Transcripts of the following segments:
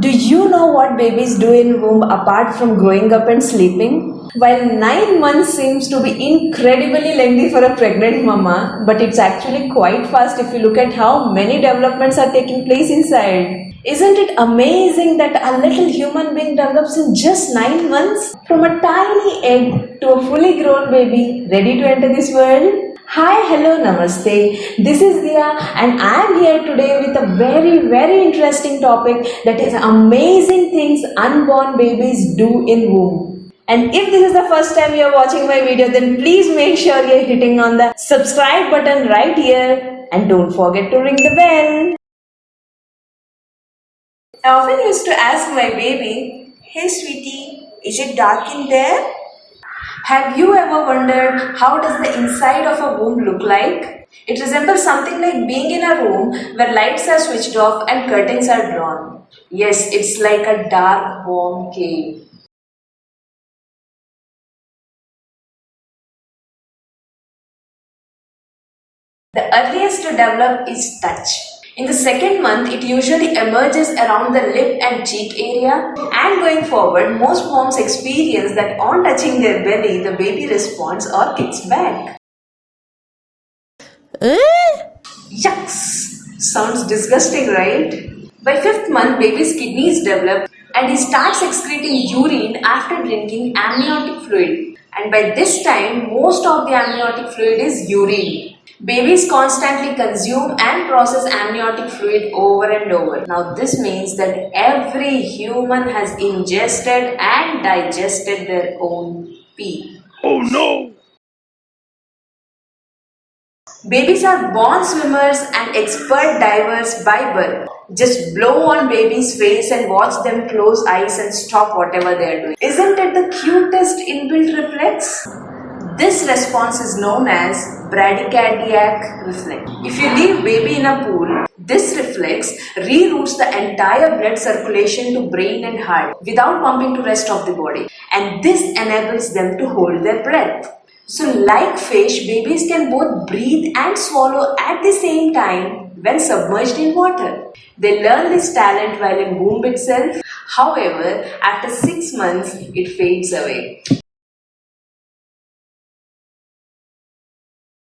Do you know what babies do in womb apart from growing up and sleeping? While 9 months seems to be incredibly lengthy for a pregnant mama, but it's actually quite fast if you look at how many developments are taking place inside. Isn't it amazing that a little human being develops in just 9 months? From a tiny egg to a fully grown baby ready to enter this world? Hi, hello, namaste. This is Dia and I am here today with a very interesting topic, that is amazing things unborn babies do in womb. And if this is the first time you are watching my video, then please make sure you are hitting on the subscribe button right here and don't forget to ring the bell. I often used to ask my baby, "Hey sweetie, is it dark in there?" Have you ever wondered how does the inside of a womb look like? It resembles something like being in a room where lights are switched off and curtains are drawn. Yes, it's like a dark, warm cave. The earliest to develop is touch. In the second month, it usually emerges around the lip and cheek area, and going forward, most moms experience that on touching their belly, the baby responds or kicks back. Yucks! Sounds disgusting, right? By 5th month, baby's kidneys develop and he starts excreting urine after drinking amniotic fluid. And by this time, most of the amniotic fluid is urine. Babies constantly consume and process amniotic fluid over and over. Now this means that every human has ingested and digested their own pee. Oh no! Babies are born swimmers and expert divers by birth. Just blow on baby's face and watch them close eyes and stop whatever they are doing. Isn't it the cutest inbuilt reflex? This response is known as bradycardiac reflex. If you leave baby in a pool, this reflex reroutes the entire blood circulation to brain and heart without pumping to rest of the body, and this enables them to hold their breath. So like fish, babies can both breathe and swallow at the same time when submerged in water. They learn this talent while in womb itself. However, after 6 months, it fades away.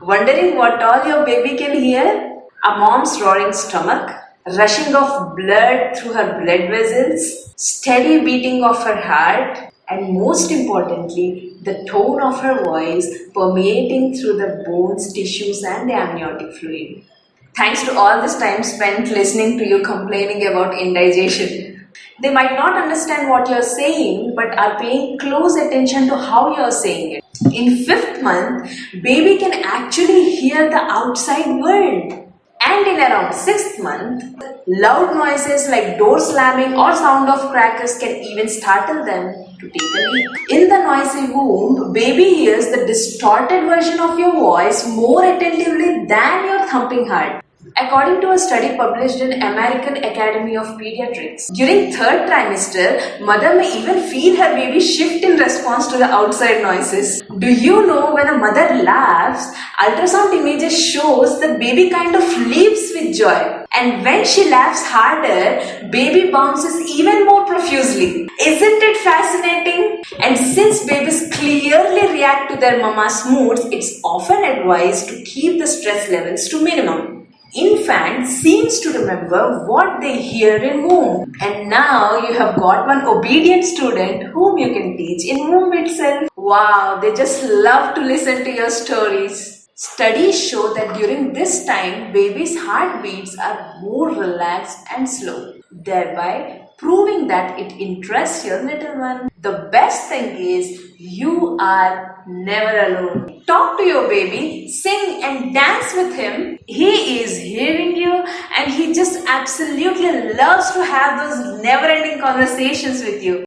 Wondering what all your baby can hear? A mom's roaring stomach, rushing of blood through her blood vessels, steady beating of her heart, and most importantly, the tone of her voice permeating through the bones, tissues, and the amniotic fluid. Thanks to all this time spent listening to you complaining about indigestion. They might not understand what you're saying, but are paying close attention to how you're saying it. In 5th month, baby can actually hear the outside world. And in around 6th month, loud noises like door slamming or sound of crackers can even startle them to take a leak. In the noisy womb, baby hears the distorted version of your voice more attentively than your thumping heart. According to a study published in American Academy of Pediatrics, during 3rd trimester, mother may even feel her baby shift in response to the outside noises. Do you know when a mother laughs, ultrasound images shows the baby kind of leaps with joy. And when she laughs harder, baby bounces even more profusely. Isn't it fascinating? And since babies clearly react to their mama's moods, it's often advised to keep the stress levels to minimum. Infant seems to remember what they hear in womb. And now you have got one obedient student whom you can teach in womb itself. Wow, they just love to listen to your stories. Studies show that during this time, babies' heartbeats are more relaxed and slow, thereby proving that it interests your little one. The best thing is, you are never alone. Talk to your baby, sing and dance with him. He is hearing you and he just absolutely loves to have those never-ending conversations with you.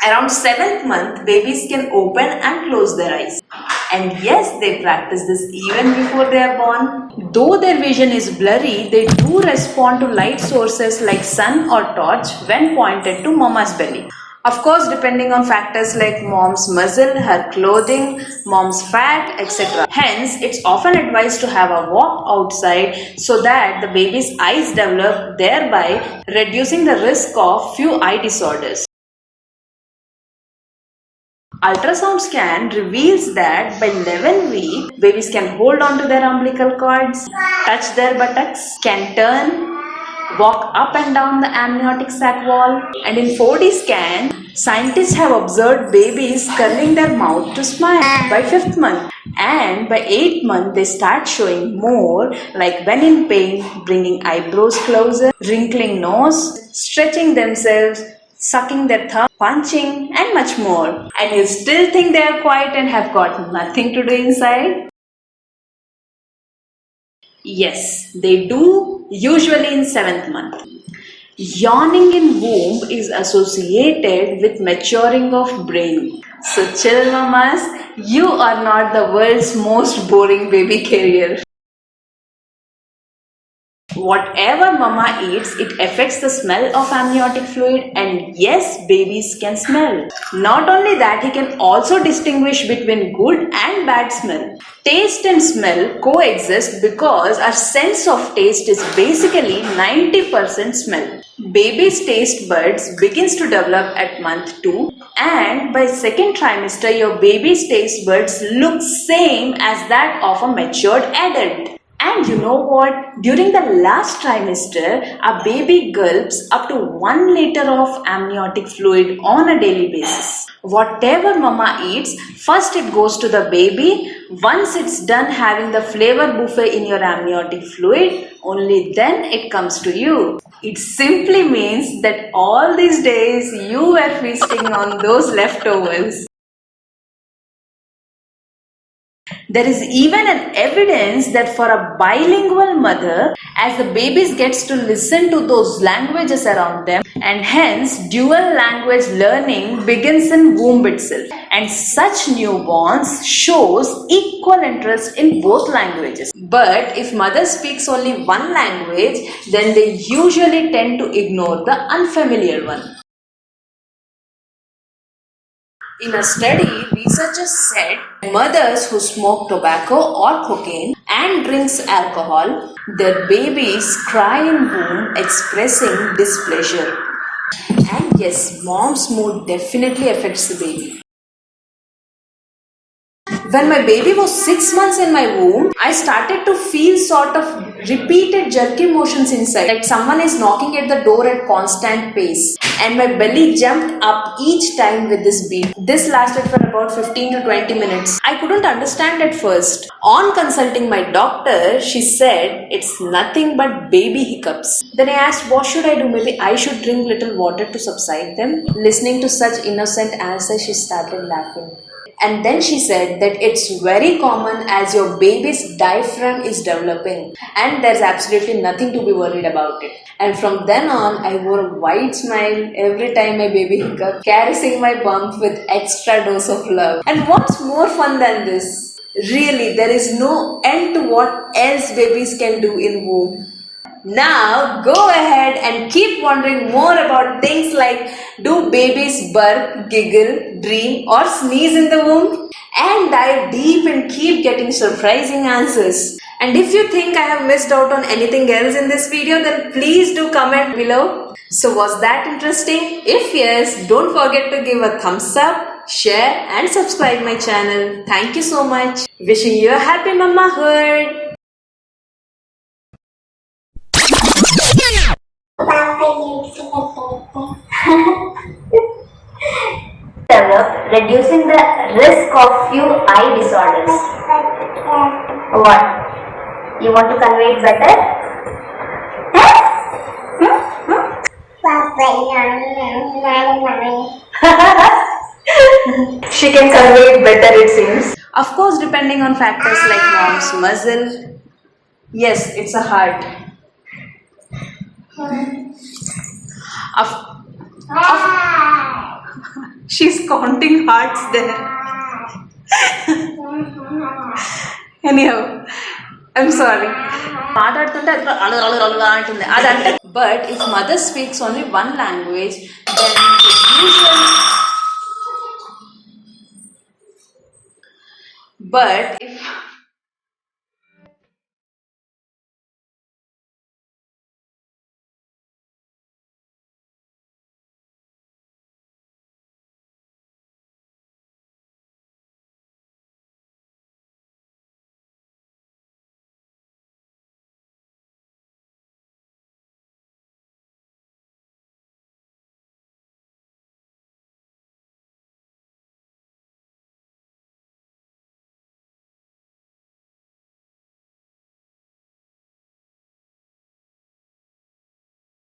Around 7th month, babies can open and close their eyes. And yes, they practice this even before they are born. Though their vision is blurry, they do respond to light sources like sun or torch when pointed to mama's belly. Of course, depending on factors like mom's muscle, her clothing, mom's fat, etc. Hence, it's often advised to have a walk outside so that the baby's eyes develop, thereby reducing the risk of few eye disorders. Ultrasound scan reveals that by 11 weeks, babies can hold on to their umbilical cords, touch their buttocks, can turn, walk up and down the amniotic sac wall, and in 4D scan, scientists have observed babies curling their mouth to smile by 5th month, and by 8th month they start showing more, like when in pain, bringing eyebrows closer, wrinkling nose, stretching themselves, sucking their thumb, punching, and much more. And you still think they are quiet and have got nothing to do inside? Yes, they do, usually in 7th month. Yawning in womb is associated with maturing of brain. So chill mamas, you are not the world's most boring baby carrier. Whatever mama eats, it affects the smell of amniotic fluid, and yes, babies can smell. Not only that, he can also distinguish between good and bad smell. Taste and smell coexist because our sense of taste is basically 90% smell. Baby's taste buds begins to develop at month 2, and by second trimester your baby's taste buds look same as that of a matured adult. And you know what? During the last trimester, a baby gulps up to 1 liter of amniotic fluid on a daily basis. Whatever mama eats, first it goes to the baby. Once it's done having the flavor buffet in your amniotic fluid, only then it comes to you. It simply means that all these days you were feasting on those leftovers. There is even an evidence that for a bilingual mother, as the babies gets to listen to those languages around them, and hence dual language learning begins in womb itself. And such newborns shows equal interest in both languages. But if mother speaks only one language, then they usually tend to ignore the unfamiliar one. In a study, researchers said mothers who smoke tobacco or cocaine and drinks alcohol, their babies cry in womb expressing displeasure. And yes, mom's mood definitely affects the baby. When my baby was 6 months in my womb, I started to feel sort of repeated jerky motions inside, like someone is knocking at the door at constant pace, and my belly jumped up each time with this beat. This lasted for about 15 to 20 minutes. I couldn't understand at first. On consulting my doctor, she said it's nothing but baby hiccups. Then I asked, what should I do? Maybe I should drink little water to subside them. Listening to such innocent answers, she started laughing. And then she said that it's very common as your baby's diaphragm is developing, and there's absolutely nothing to be worried about it. And from then on, I wore a wide smile every time my baby hiccuped, caressing my bump with extra dose of love. And what's more fun than this? Really, there is no end to what else babies can do in womb. Now go ahead and keep wondering more about things like, do babies burp, giggle, dream or sneeze in the womb? And dive deep and keep getting surprising answers. And if you think I have missed out on anything else in this video, then please do comment below. So was that interesting? If yes, don't forget to give a thumbs up, share and subscribe my channel. Thank you so much. Wishing you a happy mamahood. Develop, reducing the risk of few eye disorders. What? You want to convey it better? She can convey it better, it seems. Of course, depending on factors like mom's muscle. Yes, it's a heart. She's counting hearts there. Anyhow, I'm sorry. But if mother speaks only one language, than the usual. But if